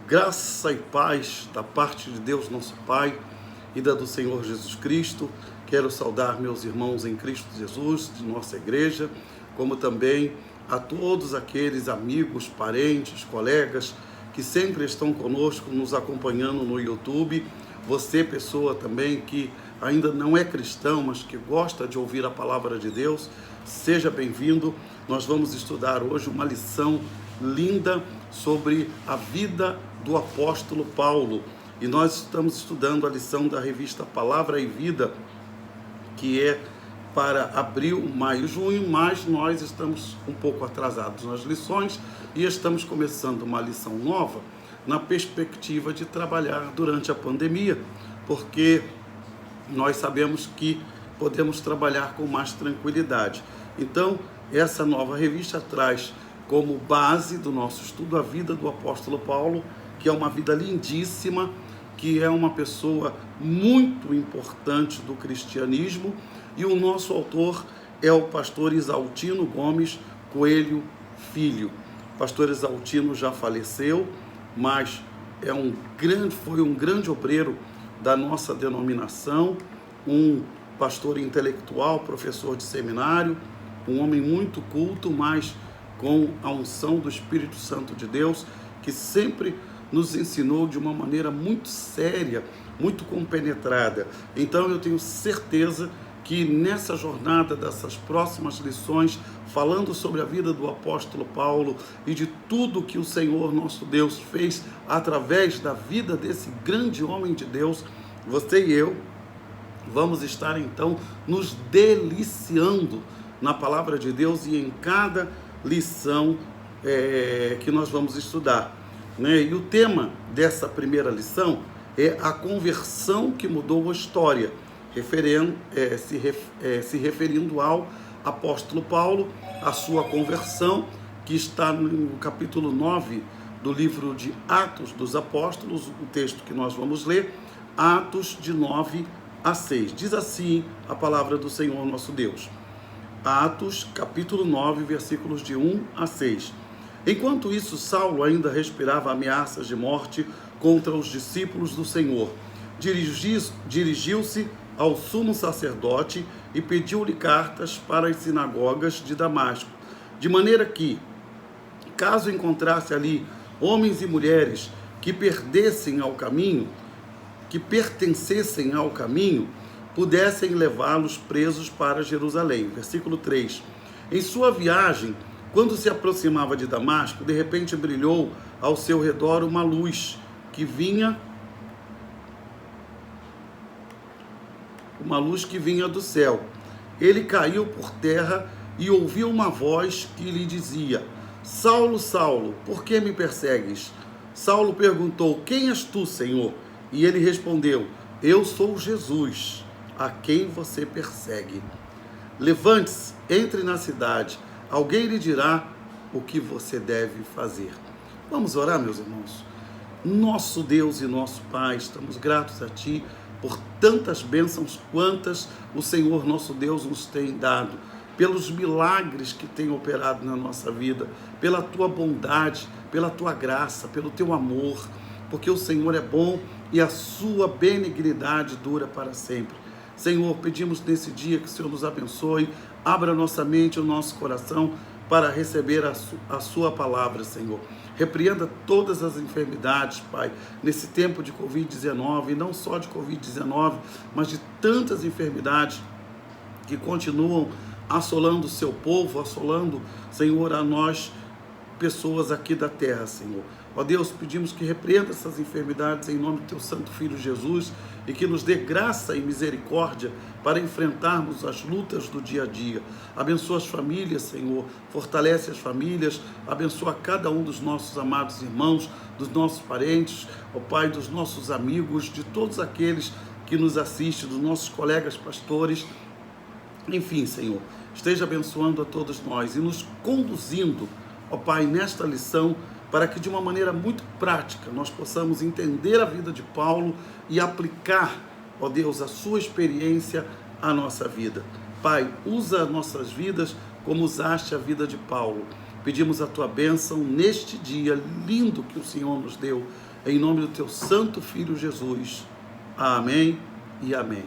Graça e paz da parte de Deus nosso Pai e da do Senhor Jesus Cristo. Quero saudar meus irmãos em Cristo Jesus, de nossa igreja, como também a todos aqueles amigos, parentes, colegas que sempre estão conosco, nos acompanhando no YouTube. Você, pessoa também que ainda não é cristão, mas que gosta de ouvir a palavra de Deus, seja bem-vindo. Nós vamos estudar hoje uma lição linda sobre a vida do apóstolo Paulo. E nós estamos estudando a lição da revista Palavra e Vida, que é para abril, maio, junho, mas nós estamos um pouco atrasados nas lições e estamos começando uma lição nova na perspectiva de trabalhar durante a pandemia, porque nós sabemos que podemos trabalhar com mais tranquilidade. Então, essa nova revista traz como base do nosso estudo a vida do apóstolo Paulo, que é uma vida lindíssima, que é uma pessoa muito importante do cristianismo, e o nosso autor é o pastor Isaltino Gomes Coelho Filho. O pastor Isaltino já faleceu, mas foi um grande obreiro da nossa denominação, um pastor intelectual, professor de seminário, um homem muito culto, mas com a unção do Espírito Santo de Deus, que sempre nos ensinou de uma maneira muito séria, muito compenetrada. Então eu tenho certeza que nessa jornada dessas próximas lições, falando sobre a vida do apóstolo Paulo e de tudo que o Senhor nosso Deus fez através da vida desse grande homem de Deus, você e eu vamos estar então nos deliciando na palavra de Deus e em cada lição que nós vamos estudar. E o tema dessa primeira lição é a conversão que mudou a história, se referindo ao apóstolo Paulo, a sua conversão, que está no capítulo 9 do livro de Atos dos Apóstolos, o texto que nós vamos ler, Atos de 9 a 6. Diz assim a palavra do Senhor nosso Deus. Atos, capítulo 9, versículos de 1 a 6. Enquanto isso, Saulo ainda respirava ameaças de morte contra os discípulos do Senhor. Dirigiu-se ao sumo sacerdote e pediu-lhe cartas para as sinagogas de Damasco, de maneira que, caso encontrasse ali homens e mulheres que pertencessem ao caminho, pudessem levá-los presos para Jerusalém. Versículo 3. Em sua viagem, quando se aproximava de Damasco, de repente brilhou ao seu redor uma luz que vinha do céu. Ele caiu por terra e ouviu uma voz que lhe dizia: Saulo, Saulo, por que me persegues? Saulo perguntou: Quem és tu, Senhor? E ele respondeu: Eu sou Jesus, a quem você persegue. Levante-se, entre na cidade, alguém lhe dirá o que você deve fazer. Vamos orar, meus irmãos? Nosso Deus e nosso Pai, estamos gratos a Ti por tantas bênçãos quantas o Senhor nosso Deus nos tem dado, pelos milagres que tem operado na nossa vida, pela Tua bondade, pela Tua graça, pelo Teu amor, porque o Senhor é bom e a Sua benignidade dura para sempre. Senhor, pedimos nesse dia que o Senhor nos abençoe, abra a nossa mente e o nosso coração para receber a Sua palavra, Senhor. Repreenda todas as enfermidades, Pai, nesse tempo de Covid-19, e não só de Covid-19, mas de tantas enfermidades que continuam assolando o Seu povo, assolando, Senhor, a nós, pessoas aqui da terra, Senhor. Ó Deus, pedimos que repreenda essas enfermidades em nome do Teu Santo Filho Jesus e que nos dê graça e misericórdia para enfrentarmos as lutas do dia a dia. Abençoa as famílias, Senhor, fortalece as famílias, abençoa cada um dos nossos amados irmãos, dos nossos parentes, ó Pai, dos nossos amigos, de todos aqueles que nos assistem, dos nossos colegas pastores. Enfim, Senhor, esteja abençoando a todos nós e nos conduzindo, ó Pai, nesta lição, para que de uma maneira muito prática nós possamos entender a vida de Paulo e aplicar, ó Deus, a sua experiência à nossa vida. Pai, usa as nossas vidas como usaste a vida de Paulo. pedimos a tua bênção neste dia lindo que o Senhor nos deu, em nome do teu santo Filho Jesus. Amém e amém.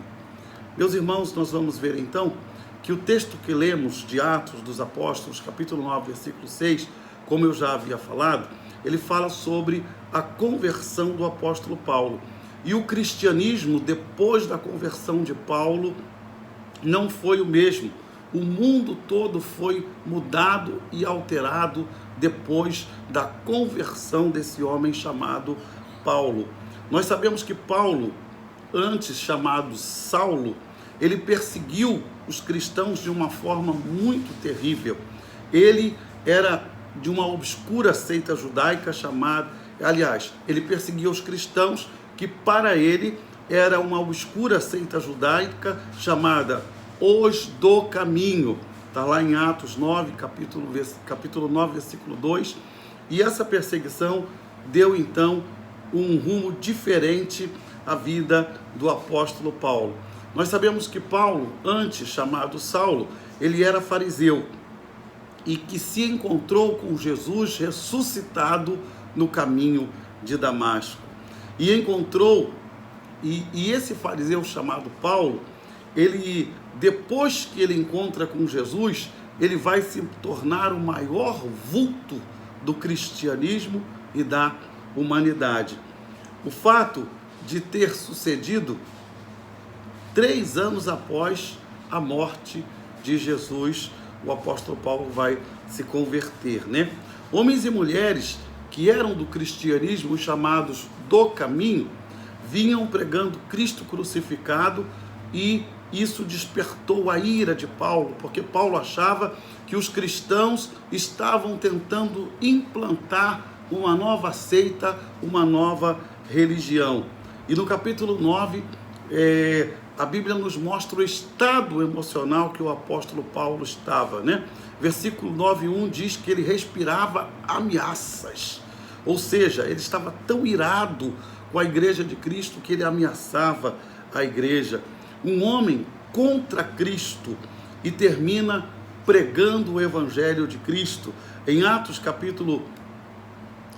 Meus irmãos, nós vamos ver então que o texto que lemos de Atos dos Apóstolos, capítulo 9, versículo 6, como eu já havia falado, ele fala sobre a conversão do apóstolo Paulo. E o cristianismo, depois da conversão de Paulo, não foi o mesmo. O mundo todo foi mudado e alterado depois da conversão desse homem chamado Paulo. Nós sabemos que Paulo, antes chamado Saulo, ele perseguiu os cristãos de uma forma muito terrível. Ele era de uma obscura seita judaica chamada... Aliás, ele perseguia os cristãos que para ele era uma obscura seita judaica chamada Os do Caminho. Está lá em Atos 9, capítulo 9, versículo 2. E essa perseguição deu então um rumo diferente à vida do apóstolo Paulo. Nós sabemos que Paulo, antes chamado Saulo, ele era fariseu e que se encontrou com Jesus ressuscitado no caminho de Damasco. E encontrou, e esse fariseu chamado Paulo, ele, depois que ele encontra com Jesus, ele vai se tornar o maior vulto do cristianismo e da humanidade. O fato de ter sucedido 3 anos após a morte de Jesus, o apóstolo Paulo vai se converter, né? Homens e mulheres que eram do cristianismo, chamados do caminho, vinham pregando Cristo crucificado, e isso despertou a ira de Paulo, porque Paulo achava que os cristãos estavam tentando implantar uma nova seita, uma nova religião. E no capítulo 9, a Bíblia nos mostra o estado emocional que o apóstolo Paulo estava, né? Versículo 9:1 diz que ele respirava ameaças, ou seja, ele estava tão irado com a igreja de Cristo que ele ameaçava a igreja. Um homem contra Cristo, e termina pregando o evangelho de Cristo. Em Atos capítulo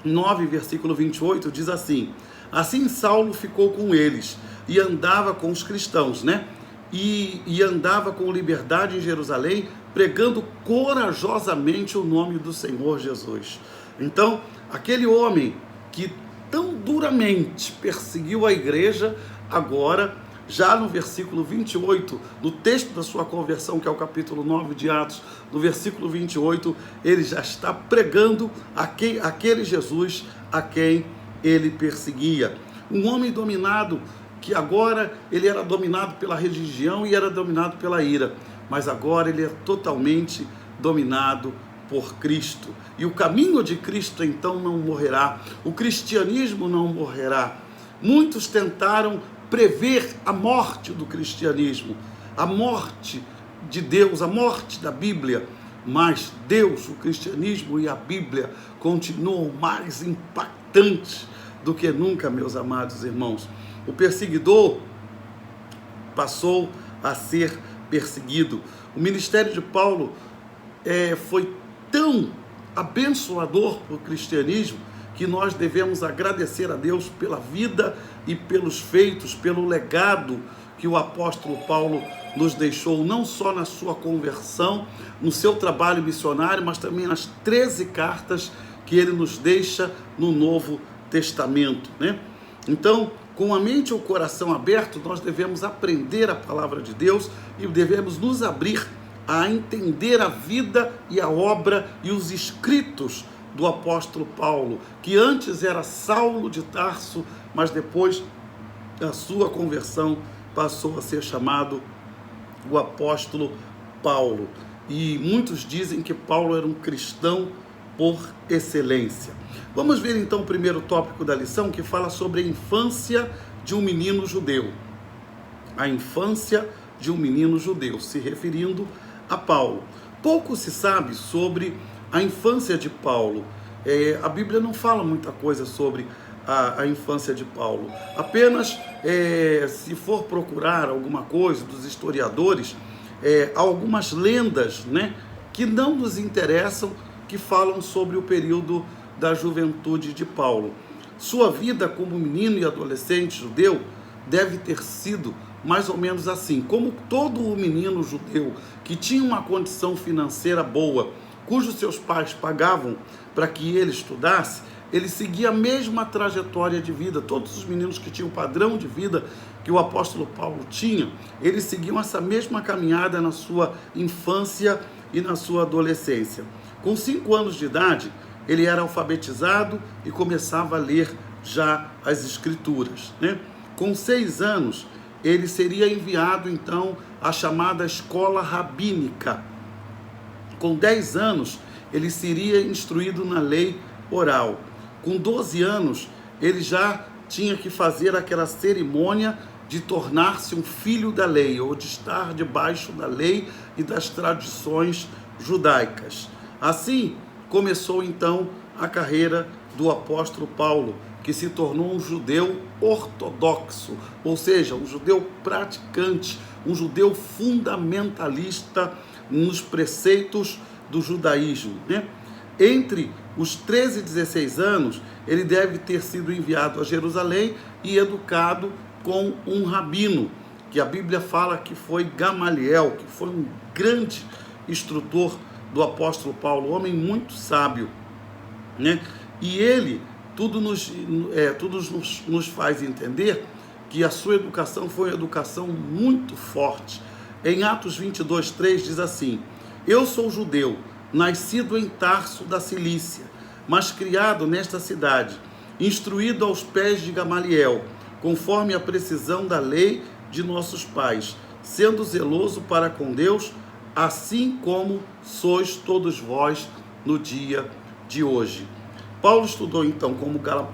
9, versículo 28, diz assim: assim Saulo ficou com eles e andava com os cristãos, né? E andava com liberdade em Jerusalém, pregando corajosamente o nome do Senhor Jesus. Então, aquele homem que tão duramente perseguiu a igreja, agora, já no versículo 28, no texto da sua conversão, que é o capítulo 9 de Atos, no versículo 28, ele já está pregando aquele Jesus a quem ele perseguia. Um homem dominado, que agora ele era dominado pela religião e era dominado pela ira, mas agora ele é totalmente dominado por Cristo. E o caminho de Cristo então não morrerá, o cristianismo não morrerá. Muitos tentaram prever a morte do cristianismo, a morte de Deus, a morte da Bíblia, mas Deus, o cristianismo e a Bíblia continuam mais impactantes do que nunca, meus amados irmãos. O perseguidor passou a ser perseguido. O ministério de Paulo foi tão abençoador para o cristianismo que nós devemos agradecer a Deus pela vida e pelos feitos, pelo legado que o apóstolo Paulo nos deixou, não só na sua conversão, no seu trabalho missionário, mas também nas 13 cartas que ele nos deixa no Novo Testamento, né? Então, com a mente e o coração aberto, nós devemos aprender a palavra de Deus e devemos nos abrir a entender a vida e a obra e os escritos do apóstolo Paulo, que antes era Saulo de Tarso, mas depois da sua conversão passou a ser chamado o apóstolo Paulo. E muitos dizem que Paulo era um cristão por excelência. Vamos ver então o primeiro tópico da lição, que fala sobre a infância de um menino judeu. A infância de um menino judeu, se referindo a Paulo. Pouco se sabe sobre a infância de Paulo. A Bíblia não fala muita coisa sobre a infância de Paulo. Apenas, se for procurar alguma coisa dos historiadores, há algumas lendas, né, que não nos interessam, que falam sobre o período da juventude de Paulo. Sua vida como menino e adolescente judeu deve ter sido mais ou menos assim. Como todo menino judeu que tinha uma condição financeira boa, cujos seus pais pagavam para que ele estudasse, ele seguia a mesma trajetória de vida. Todos os meninos que tinham o padrão de vida que o apóstolo Paulo tinha, eles seguiam essa mesma caminhada na sua infância e na sua adolescência. Com 5 anos de idade, ele era alfabetizado e começava a ler já as escrituras, né? Com 6 anos, ele seria enviado então à chamada escola rabínica. Com 10 anos, ele seria instruído na lei oral. Com 12 anos, ele já tinha que fazer aquela cerimônia de tornar-se um filho da lei, ou de estar debaixo da lei e das tradições judaicas. Assim, começou então a carreira do apóstolo Paulo, que se tornou um judeu ortodoxo, ou seja, um judeu praticante, um judeu fundamentalista nos preceitos do judaísmo, né? Entre os 13 e 16 anos, ele deve ter sido enviado a Jerusalém e educado com um rabino, que a Bíblia fala que foi Gamaliel, que foi um grande instrutor do apóstolo Paulo, homem muito sábio, né? E ele, tudo nos faz entender que a sua educação foi uma educação muito forte. Em Atos 22:3 diz assim: eu sou judeu, nascido em Tarso da Cilícia, mas criado nesta cidade, instruído aos pés de Gamaliel, conforme a precisão da lei de nossos pais, sendo zeloso para com Deus, assim como sois todos vós no dia de hoje. Paulo estudou então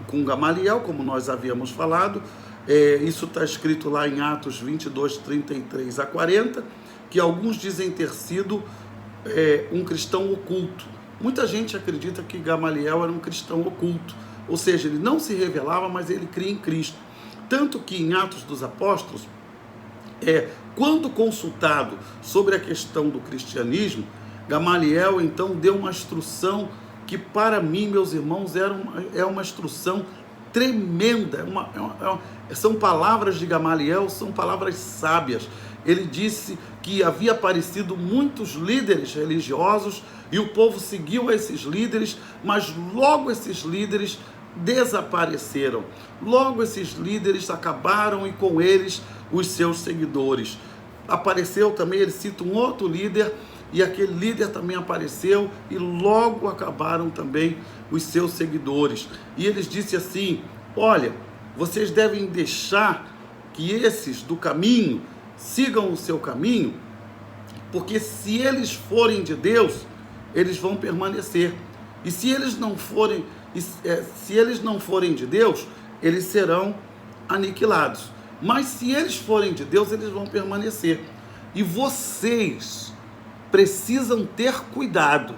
com Gamaliel, como nós havíamos falado. Isso está escrito lá em Atos 22:33 a 40, que alguns dizem ter sido um cristão oculto. Muita gente acredita que Gamaliel era um cristão oculto, ou seja, ele não se revelava, mas ele cria em Cristo. Tanto que em Atos dos Apóstolos, quando consultado sobre a questão do cristianismo, Gamaliel então deu uma instrução que para mim, meus irmãos, é uma instrução tremenda. São palavras de Gamaliel, são palavras sábias. Ele disse que havia aparecido muitos líderes religiosos e o povo seguiu esses líderes, mas logo esses líderes desapareceram. Logo esses líderes acabaram e com eles os seus seguidores. Apareceu também, ele cita um outro líder, e aquele líder também apareceu e logo acabaram também os seus seguidores. E eles disse assim: olha, vocês devem deixar que esses do caminho sigam o seu caminho, porque se eles forem de Deus, eles vão permanecer. E se eles não forem de Deus, eles serão aniquilados. Mas se eles forem de Deus, eles vão permanecer. E vocês precisam ter cuidado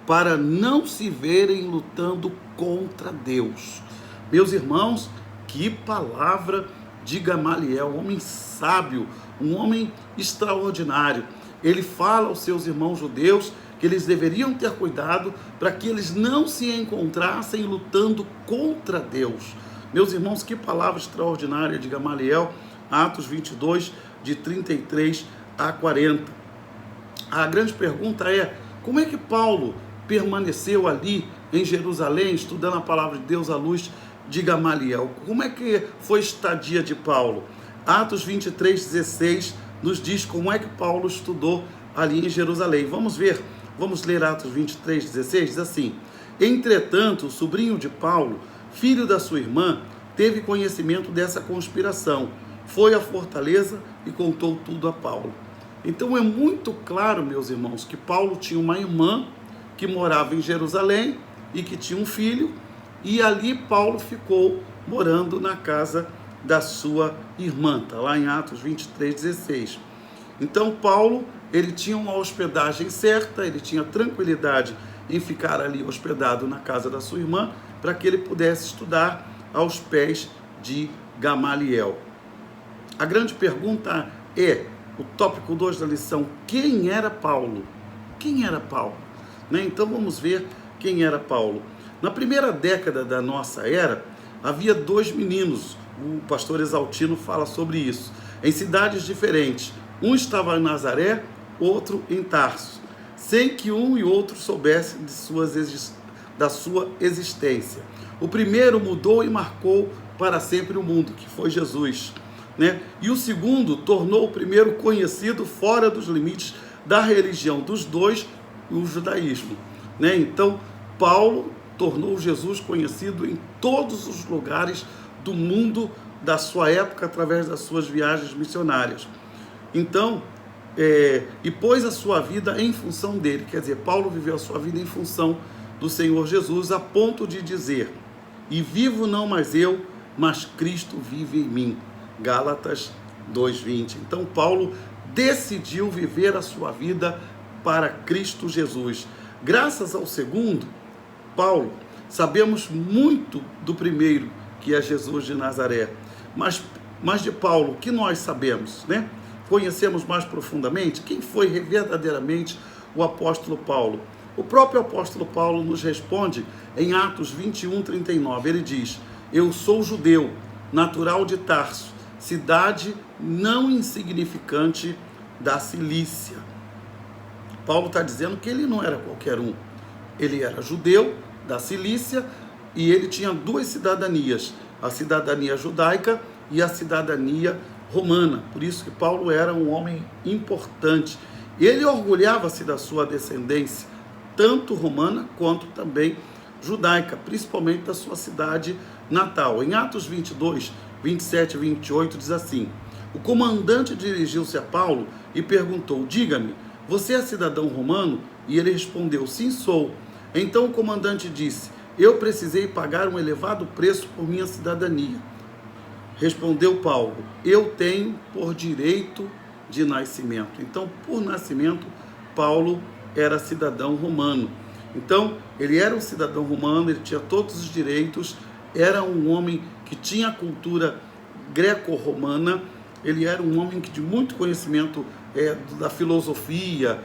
para não se verem lutando contra Deus. Meus irmãos, que palavra de Gamaliel, um homem sábio, um homem extraordinário. Ele fala aos seus irmãos judeus que eles deveriam ter cuidado para que eles não se encontrassem lutando contra Deus. Meus irmãos, que palavra extraordinária de Gamaliel, Atos 22, de 33 a 40. A grande pergunta é: como é que Paulo permaneceu ali em Jerusalém, estudando a palavra de Deus à luz de Gamaliel? Como é que foi a estadia de Paulo? Atos 23:16 nos diz como é que Paulo estudou ali em Jerusalém. Vamos ler Atos 23:16, diz assim: entretanto, o sobrinho de Paulo, filho da sua irmã, teve conhecimento dessa conspiração, foi à fortaleza e contou tudo a Paulo. Então é muito claro, meus irmãos, que Paulo tinha uma irmã que morava em Jerusalém e que tinha um filho, e ali Paulo ficou morando na casa da sua irmã, está lá em Atos 23:16. Então Paulo, ele tinha uma hospedagem certa, ele tinha tranquilidade em ficar ali hospedado na casa da sua irmã, para que ele pudesse estudar aos pés de Gamaliel. A grande pergunta é, o tópico 2 da lição: quem era Paulo? Quem era Paulo? né? Então vamos ver quem era Paulo. Na primeira década da nossa era, havia 2 meninos, o pastor Exaltino fala sobre isso, em cidades diferentes. Um estava em Nazaré, outro em Tarso, sem que um e outro soubessem da sua existência. O primeiro mudou e marcou para sempre o mundo, que foi Jesus, né? E o segundo tornou o primeiro conhecido fora dos limites da religião dos dois, o judaísmo, né? Então, Paulo tornou Jesus conhecido em todos os lugares do mundo da sua época, através das suas viagens missionárias. Então, e pôs a sua vida em função dele, quer dizer, Paulo viveu a sua vida em função do Senhor Jesus, a ponto de dizer: e vivo não mais eu, mas Cristo vive em mim. Gálatas 2:20. Então Paulo decidiu viver a sua vida para Cristo Jesus. Graças ao segundo, Paulo, sabemos muito do primeiro, que é Jesus de Nazaré. Mas de Paulo, o que nós sabemos, né? Conhecemos mais profundamente quem foi verdadeiramente o apóstolo Paulo. O próprio apóstolo Paulo nos responde em Atos 21:39. Ele diz: eu sou judeu, natural de Tarso, cidade não insignificante da Cilícia. Paulo está dizendo que ele não era qualquer um. Ele era judeu da Cilícia e ele tinha 2 cidadanias, a cidadania judaica e a cidadania romana. Por isso que Paulo era um homem importante. Ele orgulhava-se da sua descendência, tanto romana quanto também judaica, principalmente da sua cidade natal. Em Atos 22, 27 e 28 diz assim: o comandante dirigiu-se a Paulo e perguntou: diga-me, você é cidadão romano? E ele respondeu: sim, sou. Então o comandante disse: eu precisei pagar um elevado preço por minha cidadania. Respondeu Paulo: eu tenho por direito de nascimento. Então, por nascimento, Paulo era cidadão romano. Então, ele era um cidadão romano, ele tinha todos os direitos, era um homem que tinha a cultura greco-romana, ele era um homem de muito conhecimento da filosofia,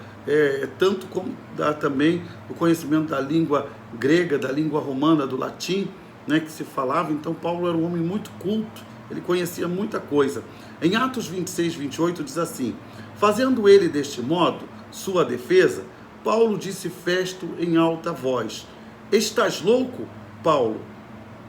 tanto como também o conhecimento da língua grega, da língua romana, do latim, né, que se falava. Então, Paulo era um homem muito culto, ele conhecia muita coisa. Em Atos 26, 28 diz assim: fazendo ele deste modo sua defesa, Paulo disse Festo em alta voz: estás louco, Paulo?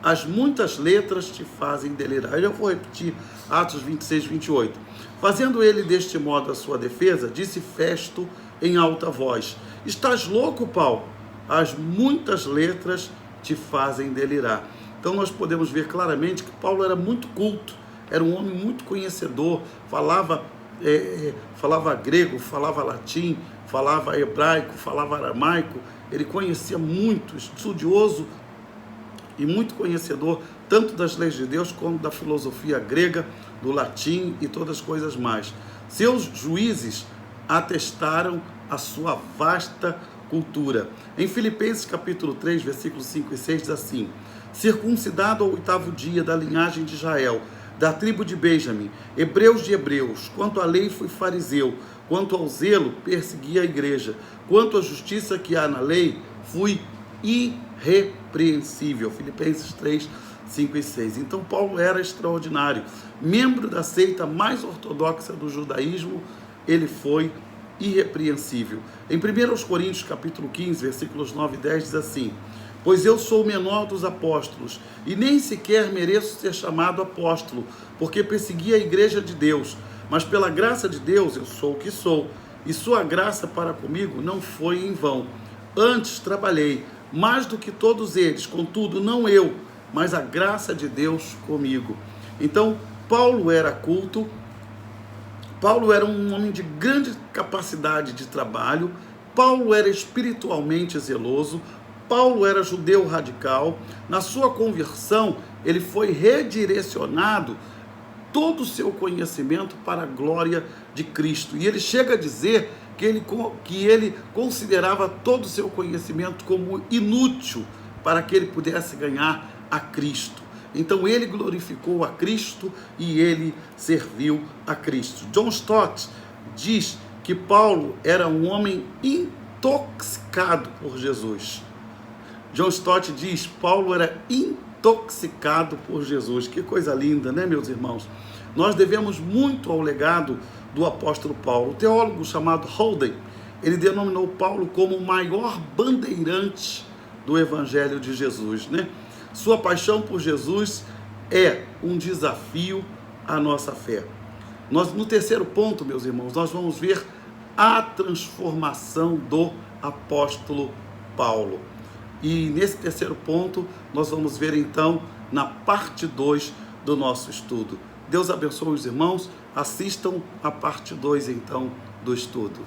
As muitas letras te fazem delirar. Eu vou repetir Atos 26, 28. Fazendo ele deste modo a sua defesa, disse Festo em alta voz: estás louco, Paulo? As muitas letras te fazem delirar. Então nós podemos ver claramente que Paulo era muito culto, era um homem muito conhecedor, falava grego, falava latim, falava hebraico, falava aramaico. Ele conhecia muito, estudioso e muito conhecedor tanto das leis de Deus como da filosofia grega, do latim e todas as coisas mais. Seus juízes atestaram a sua vasta cultura. Em Filipenses capítulo 3, versículos 5 e 6 diz assim: circuncidado ao 8º dia da linhagem de Israel, da tribo de Benjamim, hebreus de hebreus, quanto à lei fui fariseu, quanto ao zelo persegui a igreja, quanto à justiça que há na lei fui irrepreensível. Filipenses 3, 5 e 6. Então Paulo era extraordinário, membro da seita mais ortodoxa do judaísmo, ele foi irrepreensível. Em 1 Coríntios capítulo 15, versículos 9 e 10 diz assim: pois eu sou o menor dos apóstolos, e nem sequer mereço ser chamado apóstolo, porque persegui a igreja de Deus. Mas pela graça de Deus eu sou o que sou, e sua graça para comigo não foi em vão. Antes trabalhei mais do que todos eles, contudo não eu, mas a graça de Deus comigo. Então, Paulo era culto, Paulo era um homem de grande capacidade de trabalho, Paulo era espiritualmente zeloso, Paulo era judeu radical. Na sua conversão, ele foi redirecionado todo o seu conhecimento para a glória de Cristo. E ele chega a dizer que ele considerava todo o seu conhecimento como inútil para que ele pudesse ganhar a Cristo. Então ele glorificou a Cristo e ele serviu a Cristo. John Stott diz que Paulo era um homem intoxicado por Jesus. John Stott diz: Paulo era intoxicado por Jesus. Que coisa linda, né, meus irmãos? Nós devemos muito ao legado do apóstolo Paulo. O teólogo chamado Holden, ele denominou Paulo como o maior bandeirante do Evangelho de Jesus, né? Sua paixão por Jesus é um desafio à nossa fé. No terceiro ponto, meus irmãos, nós vamos ver a transformação do apóstolo Paulo. E nesse terceiro ponto, nós vamos ver então na parte 2 do nosso estudo. Deus abençoe os irmãos, assistam a parte 2 então do estudo.